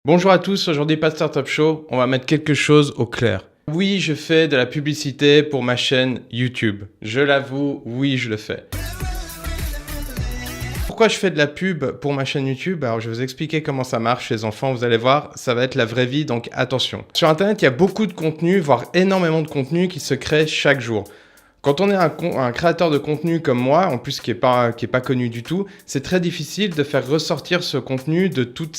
Bonjour à tous, aujourd'hui pas de Startup Show, on va mettre quelque chose au clair. Oui, je fais de la publicité pour ma chaîne YouTube. Je l'avoue, oui, je le fais. Pourquoi je fais de la pub pour ma chaîne YouTube? Alors, je vais vous expliquer comment ça marche, les enfants, vous allez voir, ça va être la vraie vie, donc attention. Sur Internet, il y a beaucoup de contenu, voire énormément de contenu qui se crée chaque jour. Quand on est un créateur de contenu comme moi, en plus qui est pas connu du tout, c'est très difficile de faire ressortir ce contenu de toute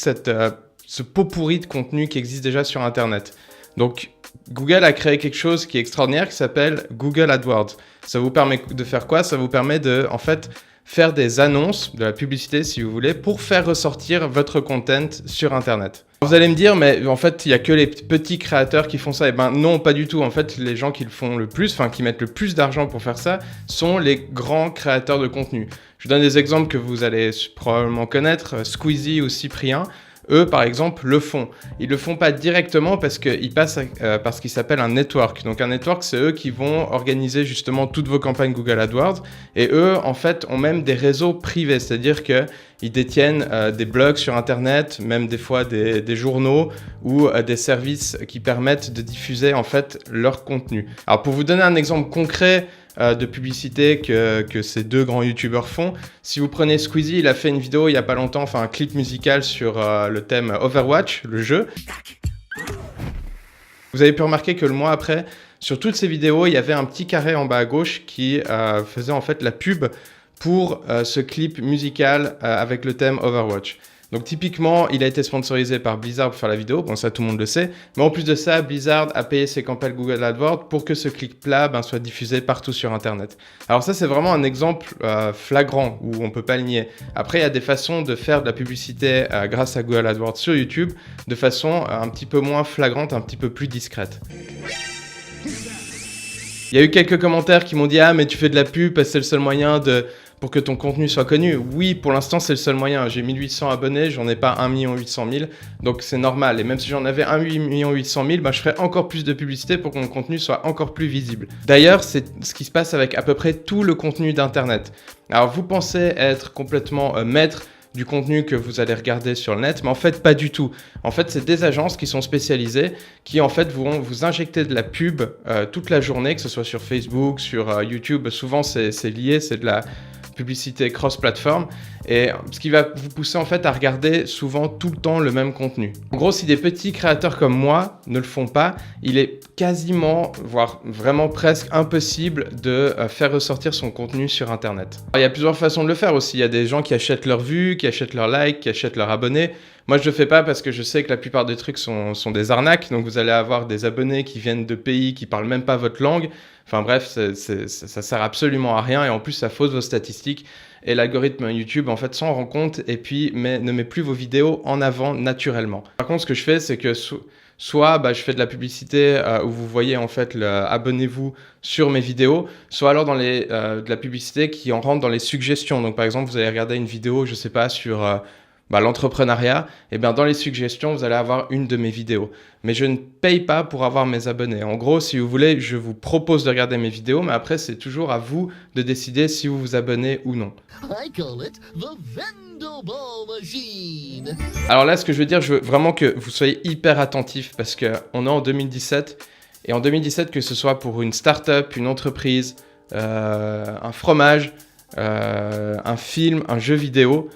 ce pot pourri de contenu qui existe déjà sur Internet. Donc, Google a créé quelque chose qui est extraordinaire qui s'appelle Google AdWords. Ça vous permet de faire quoi? Ça vous permet de, en fait, faire des annonces, de la publicité si vous voulez, pour faire ressortir votre content sur Internet. Vous allez me dire, mais en fait, il n'y a que les petits créateurs qui font ça. Eh ben non, pas du tout. En fait, les gens qui le font le plus, enfin qui mettent le plus d'argent pour faire ça, sont les grands créateurs de contenu. Je vous donne des exemples que vous allez probablement connaître, Squeezie ou Cyprien. Eux, par exemple, le font. Ils le font pas directement parce qu'ils passent par ce qui s'appelle un network. Donc un network, c'est eux qui vont organiser justement toutes vos campagnes Google AdWords. Et eux, en fait, ont même des réseaux privés. C'est-à-dire qu'ils détiennent des blogs sur Internet, même des fois des journaux ou des services qui permettent de diffuser en fait leur contenu. Alors pour vous donner un exemple concret de publicité que ces deux grands youtubeurs font. Si vous prenez Squeezie, il a fait une vidéo il n'y a pas longtemps, enfin un clip musical sur le thème Overwatch, le jeu. Vous avez pu remarquer que le mois après, sur toutes ces vidéos, il y avait un petit carré en bas à gauche qui faisait en fait la pub pour ce clip musical avec le thème Overwatch. Donc typiquement, il a été sponsorisé par Blizzard pour faire la vidéo, bon ça tout le monde le sait, mais en plus de ça, Blizzard a payé ses campagnes Google AdWords pour que ce clip-là soit diffusé partout sur Internet. Alors ça c'est vraiment un exemple flagrant où on peut pas le nier. Après il y a des façons de faire de la publicité grâce à Google AdWords sur YouTube de façon un petit peu moins flagrante, un petit peu plus discrète. Il y a eu quelques commentaires qui m'ont dit « Ah mais tu fais de la pub parce que c'est le seul moyen pour que ton contenu soit connu ». Oui, pour l'instant, c'est le seul moyen. J'ai 1800 abonnés, j'en ai pas 1 800 000, donc c'est normal. Et même si j'en avais 1 800 000, je ferais encore plus de publicité pour que mon contenu soit encore plus visible. D'ailleurs, c'est ce qui se passe avec à peu près tout le contenu d'Internet. Alors, vous pensez être complètement maître du contenu que vous allez regarder sur le net, mais en fait pas du tout. En fait, c'est des agences qui sont spécialisées, qui en fait vont vous injecter de la pub toute la journée, que ce soit sur Facebook, sur YouTube. Souvent c'est lié, c'est de la publicité cross-platform, et ce qui va vous pousser en fait à regarder souvent tout le temps le même contenu. En gros, si des petits créateurs comme moi ne le font pas, il est quasiment, voire vraiment presque impossible de faire ressortir son contenu sur Internet. Alors, il y a plusieurs façons de le faire aussi. Il y a des gens qui achètent leurs vues, qui achètent leurs likes, qui achètent leurs abonnés. Moi, je le fais pas parce que je sais que la plupart des trucs sont des arnaques. Donc, vous allez avoir des abonnés qui viennent de pays qui parlent même pas votre langue. Enfin bref, ça sert absolument à rien et en plus, ça fausse vos statistiques. Et l'algorithme YouTube, en fait, s'en rend compte et puis ne met plus vos vidéos en avant naturellement. Par contre, ce que je fais, c'est que soit je fais de la publicité où vous voyez en fait abonnez-vous sur mes vidéos, soit alors de la publicité qui en rentre dans les suggestions. Donc par exemple, vous allez regarder une vidéo, je sais pas, sur l'entrepreneuriat, et bien dans les suggestions, vous allez avoir une de mes vidéos. Mais je ne paye pas pour avoir mes abonnés. En gros, si vous voulez, je vous propose de regarder mes vidéos, mais après, c'est toujours à vous de décider si vous vous abonnez ou non. I call it the Vendoble machine. Alors là, ce que je veux dire, je veux vraiment que vous soyez hyper attentifs parce qu'on est en 2017, et en 2017, que ce soit pour une start-up, une entreprise, un fromage, un film, un jeu vidéo,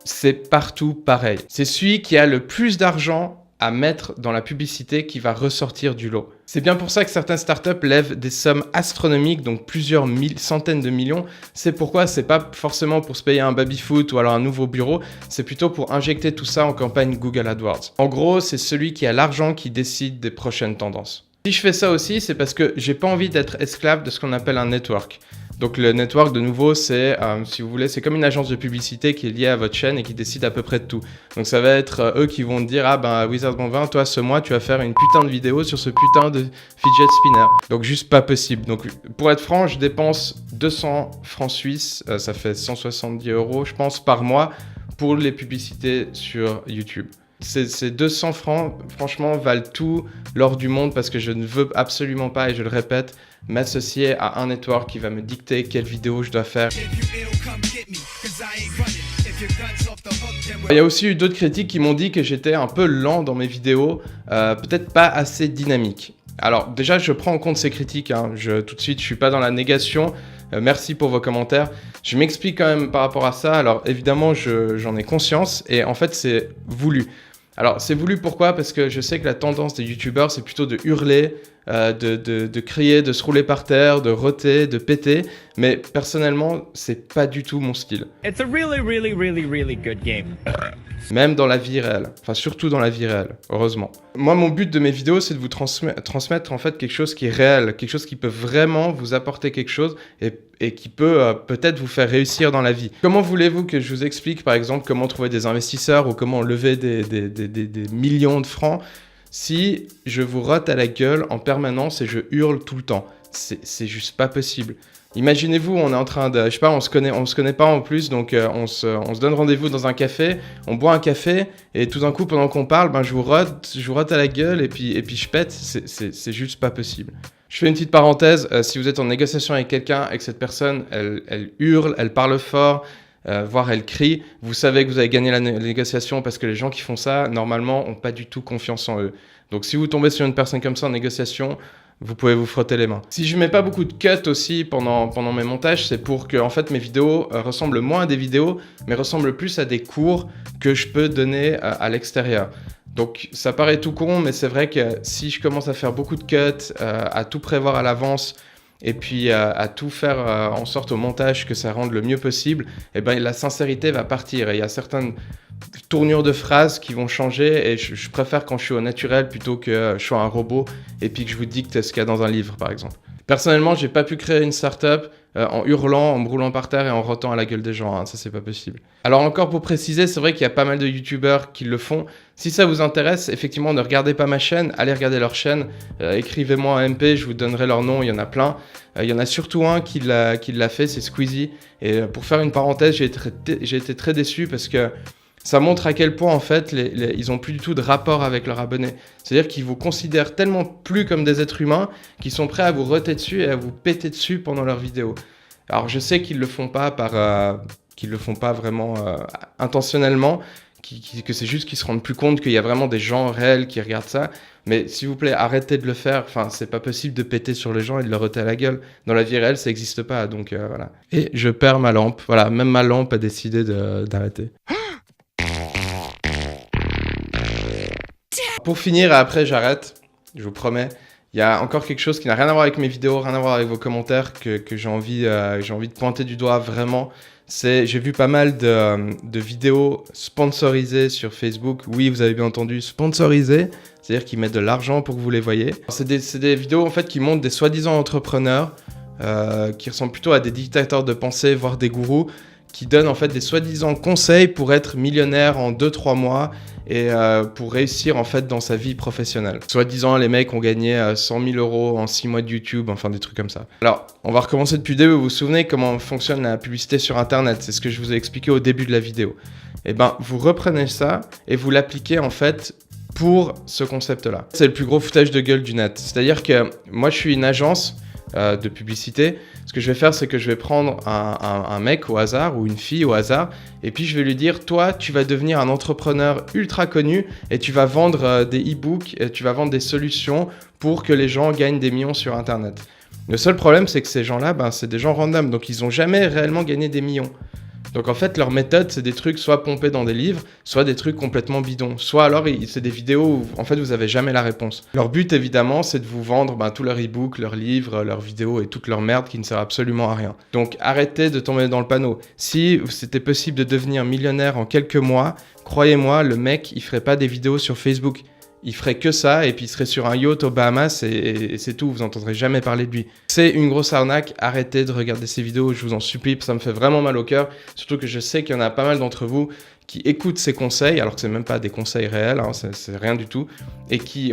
c'est partout pareil. C'est celui qui a le plus d'argent à mettre dans la publicité qui va ressortir du lot. C'est bien pour ça que certaines startups lèvent des sommes astronomiques, donc plusieurs centaines de millions. C'est pourquoi c'est pas forcément pour se payer un baby-foot ou alors un nouveau bureau, c'est plutôt pour injecter tout ça en campagne Google AdWords. En gros, c'est celui qui a l'argent qui décide des prochaines tendances. Si je fais ça aussi, c'est parce que j'ai pas envie d'être esclave de ce qu'on appelle un network. Donc le network, de nouveau, c'est, si vous voulez, c'est comme une agence de publicité qui est liée à votre chaîne et qui décide à peu près de tout. Donc ça va être eux qui vont te dire, Wizard 20, toi ce mois tu vas faire une putain de vidéo sur ce putain de fidget spinner. Donc juste pas possible. Donc pour être franc, je dépense 200 francs suisses, ça fait 170 € je pense par mois pour les publicités sur YouTube. Ces 200 francs, franchement, valent tout l'or du monde parce que je ne veux absolument pas, et je le répète, m'associer à un network qui va me dicter quelle vidéo je dois faire. Il y a aussi eu d'autres critiques qui m'ont dit que j'étais un peu lent dans mes vidéos, peut-être pas assez dynamique. Alors déjà, je prends en compte ces critiques, hein. Tout de suite, je suis pas dans la négation. Merci pour vos commentaires. Je m'explique quand même par rapport à ça. Alors évidemment, j'en ai conscience et en fait, c'est voulu. Alors c'est voulu pourquoi? Parce que je sais que la tendance des youtubeurs, c'est plutôt de hurler, de crier, de se rouler par terre, de roter, de péter. Mais personnellement, c'est pas du tout mon style. It's a really good game. Même dans la vie réelle. Enfin, surtout dans la vie réelle, heureusement. Moi, mon but de mes vidéos, c'est de vous transmettre en fait quelque chose qui est réel, quelque chose qui peut vraiment vous apporter quelque chose et qui peut peut-être vous faire réussir dans la vie. Comment voulez-vous que je vous explique, par exemple, comment trouver des investisseurs ou comment lever des millions de francs si je vous rote à la gueule en permanence et je hurle tout le temps? C'est juste pas possible. Imaginez-vous, on est en train de, je sais pas, on se connaît pas en plus, donc on se donne rendez-vous dans un café, on boit un café, et tout d'un coup, pendant qu'on parle, ben, je vous rote à la gueule, et puis je pète, c'est juste pas possible. Je fais une petite parenthèse, si vous êtes en négociation avec quelqu'un et que cette personne, elle hurle, elle parle fort, voire elle crie, vous savez que vous avez gagné la négociation parce que les gens qui font ça, normalement, ont pas du tout confiance en eux. Donc si vous tombez sur une personne comme ça en négociation, vous pouvez vous frotter les mains. Si je mets pas beaucoup de cuts aussi pendant mes montages, c'est pour que en fait, mes vidéos ressemblent moins à des vidéos, mais ressemblent plus à des cours que je peux donner à l'extérieur. Donc ça paraît tout con, mais c'est vrai que si je commence à faire beaucoup de cuts, à tout prévoir à l'avance, et puis à tout faire en sorte au montage que ça rende le mieux possible, et ben la sincérité va partir. Et il y a certaines tournures de phrases qui vont changer et je préfère quand je suis au naturel plutôt que je sois un robot et puis que je vous dicte ce qu'il y a dans un livre par exemple. Personnellement, j'ai pas pu créer une startup en hurlant, en me roulant par terre et en rotant à la gueule des gens, hein. Ça c'est pas possible. Alors encore pour préciser, c'est vrai qu'il y a pas mal de youtubeurs qui le font. Si ça vous intéresse, effectivement, ne regardez pas ma chaîne, allez regarder leur chaîne, écrivez-moi en MP, je vous donnerai leur nom, il y en a plein. Il y en a surtout un qui l'a fait, c'est Squeezie. Et pour faire une parenthèse, j'ai été très déçu parce que ça montre à quel point, en fait, ils ont plus du tout de rapport avec leurs abonnés. C'est-à-dire qu'ils vous considèrent tellement plus comme des êtres humains qu'ils sont prêts à vous roter dessus et à vous péter dessus pendant leurs vidéos. Alors, je sais qu'ils le font pas qu'ils le font pas vraiment intentionnellement, que c'est juste qu'ils se rendent plus compte qu'il y a vraiment des gens réels qui regardent ça. Mais s'il vous plaît, arrêtez de le faire. Enfin, c'est pas possible de péter sur les gens et de leur roter à la gueule. Dans la vie réelle, ça n'existe pas. Donc, voilà. Et je perds ma lampe. Voilà, même ma lampe a décidé d'arrêter. Pour finir, et après j'arrête, je vous promets, il y a encore quelque chose qui n'a rien à voir avec mes vidéos, rien à voir avec vos commentaires, que j'ai envie de pointer du doigt vraiment. J'ai vu pas mal de vidéos sponsorisées sur Facebook. Oui, vous avez bien entendu, sponsorisées, c'est-à-dire qu'ils mettent de l'argent pour que vous les voyez. C'est des vidéos en fait qui montrent des soi-disant entrepreneurs qui ressemblent plutôt à des dictateurs de pensée, voire des gourous, qui donnent en fait des soi-disant conseils pour être millionnaire en 2-3 mois et pour réussir en fait dans sa vie professionnelle. Soi-disant, les mecs ont gagné 100 000 € en 6 mois de YouTube, enfin des trucs comme ça. Alors, on va recommencer depuis le début. Vous vous souvenez comment fonctionne la publicité sur Internet? C'est ce que je vous ai expliqué au début de la vidéo. Et ben, vous reprenez ça et vous l'appliquez en fait pour ce concept-là. C'est le plus gros foutage de gueule du net. C'est-à-dire que moi, je suis une agence de publicité. Ce que je vais faire, c'est que je vais prendre un mec au hasard ou une fille au hasard et puis je vais lui dire, toi, tu vas devenir un entrepreneur ultra connu et tu vas vendre des e-books, et tu vas vendre des solutions pour que les gens gagnent des millions sur Internet. Le seul problème, c'est que ces gens-là, ben, c'est des gens random, donc ils n'ont jamais réellement gagné des millions. Donc en fait, leur méthode, c'est des trucs soit pompés dans des livres, soit des trucs complètement bidons. Soit alors, c'est des vidéos où en fait, vous n'avez jamais la réponse. Leur but, évidemment, c'est de vous vendre tous leurs e-books, leurs livres, leurs vidéos et toute leur merde qui ne sert absolument à rien. Donc arrêtez de tomber dans le panneau. Si c'était possible de devenir millionnaire en quelques mois, croyez-moi, le mec, il ferait pas des vidéos sur Facebook. Il ferait que ça et puis il serait sur un yacht aux Bahamas et c'est tout, vous n'entendrez jamais parler de lui. C'est une grosse arnaque, arrêtez de regarder ces vidéos, je vous en supplie, ça me fait vraiment mal au cœur, surtout que je sais qu'il y en a pas mal d'entre vous qui écoutent ces conseils, alors que c'est même pas des conseils réels, hein, c'est rien du tout, et qui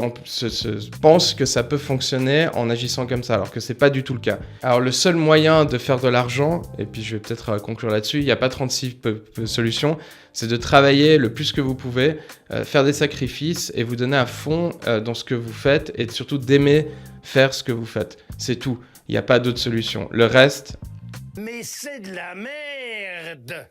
pensent que ça peut fonctionner en agissant comme ça, alors que c'est pas du tout le cas. Alors le seul moyen de faire de l'argent, et puis je vais peut-être conclure là-dessus, il n'y a pas 36 solutions, c'est de travailler le plus que vous pouvez, faire des sacrifices et vous donner à fond dans ce que vous faites et surtout d'aimer faire ce que vous faites. C'est tout, il n'y a pas d'autre solution. Le reste... Mais c'est de la merde!